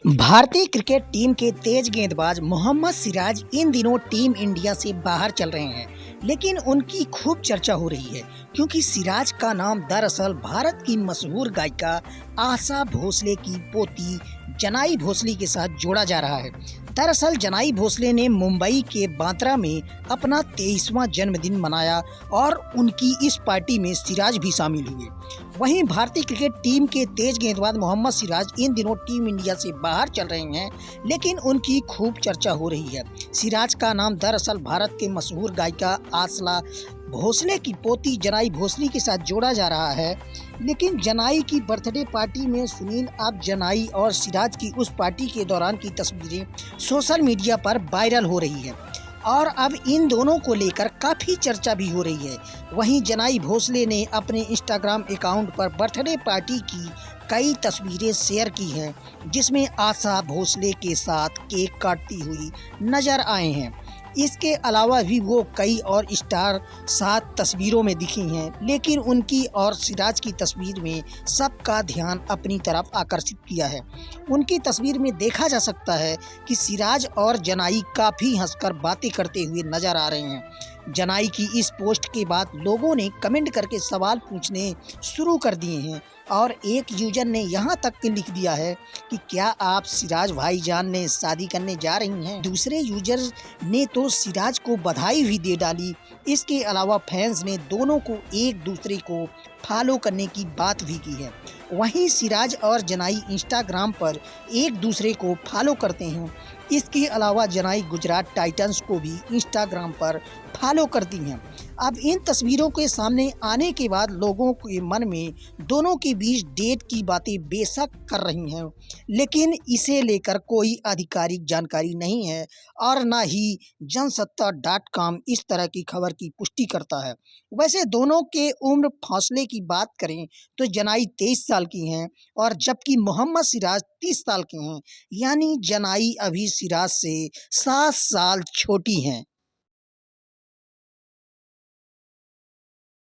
भारतीय cricket team के तेज गेंदबाज मोहम्मद सिराज इन दिनों टीम इंडिया से बाहर चल रहे हैं, लेकिन उनकी खूब चर्चा हो रही है क्योंकि सिराज का नाम दरअसल भारत की मशहूर गायिका आशा भोसले की पोती जनाई भोसले के साथ जोड़ा जा रहा है। दरअसल जनाई भोसले ने मुंबई के बांद्रा में अपना 23वां जन्मदिन मनाया और उनकी इस पार्टी में सिराज भी शामिल हुए। वहीं भारतीय क्रिकेट टीम के तेज गेंदबाज मोहम्मद सिराज इन दिनों टीम इंडिया से बाहर चल रहे हैं, लेकिन उनकी खूब चर्चा हो रही है। सिराज का नाम दरअसल भारत के मशहूर गायिका आशा भोसले की पोती जनाई भोसले के साथ जोड़ा जा रहा है। लेकिन जनाई की बर्थडे पार्टी में सुनील अब जनाई और सिराज की उस पार्टी के दौरान की तस्वीरें सोशल मीडिया पर वायरल हो रही है और अब इन दोनों को लेकर काफ़ी चर्चा भी हो रही है। वहीं जनाई भोसले ने अपने इंस्टाग्राम अकाउंट पर बर्थडे पार्टी की कई तस्वीरें शेयर की हैं, जिसमें आशा भोसले के साथ केक काटती हुई नजर आए हैं। इसके अलावा भी वो कई और स्टार साथ तस्वीरों में दिखी हैं, लेकिन उनकी और सिराज की तस्वीर में सबका ध्यान अपनी तरफ आकर्षित किया है। उनकी तस्वीर में देखा जा सकता है कि सिराज और जनाई काफ़ी हंसकर बातें करते हुए नजर आ रहे हैं। जनाई की इस पोस्ट के बाद लोगों ने कमेंट करके सवाल पूछने शुरू कर दिए हैं और एक यूजर ने यहाँ तक लिख दिया है कि क्या आप सिराज भाईजान ने शादी करने जा रही हैं। दूसरे यूजर ने तो सिराज को बधाई भी दे डाली। इसके अलावा फैंस ने दोनों को एक दूसरे को फॉलो करने की बात भी की है। वहीं सिराज और जनाई इंस्टाग्राम पर एक दूसरे को फॉलो करते हैं। इसके अलावा जनाई गुजरात टाइटंस को भी इंस्टाग्राम पर फॉलो करती हैं। अब इन तस्वीरों के सामने आने के बाद लोगों के मन में दोनों के बीच डेट की बातें बेशक कर रही हैं, लेकिन इसे लेकर कोई आधिकारिक जानकारी नहीं है और ना ही जनसत्ता.com इस तरह की खबर की पुष्टि करता है। वैसे दोनों के उम्र फासले की बात करें तो जनाई 23 साल की हैं और जबकि मोहम्मद सिराज 30 साल के हैं, यानी जनाई अभी सिराज से 7 साल छोटी हैं।